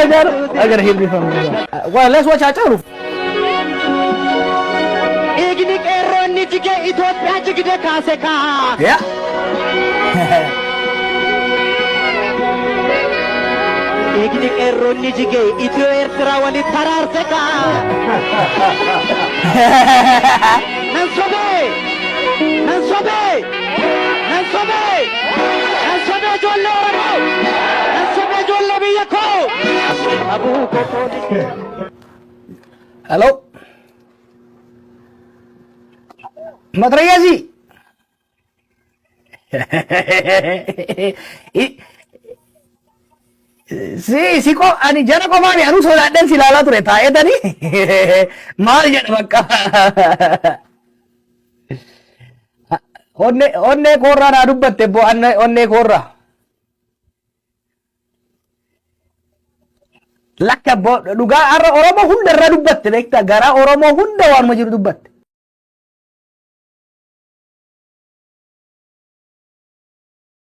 agar he'll be from well, let's watch Acharu. Yeah. Hello. Matrayasi. Si kok ani jana kok mami anu sodaadhan si ilaalaa ture taa'ee tani maal jedha bakka onnee koorraa naa dubbatte bo onnee koorraa lakka bo dhugaa har'a Oromoo hunda irra dubbatte beektaa garaa Oromoo hunda waanuma jiru dubbatte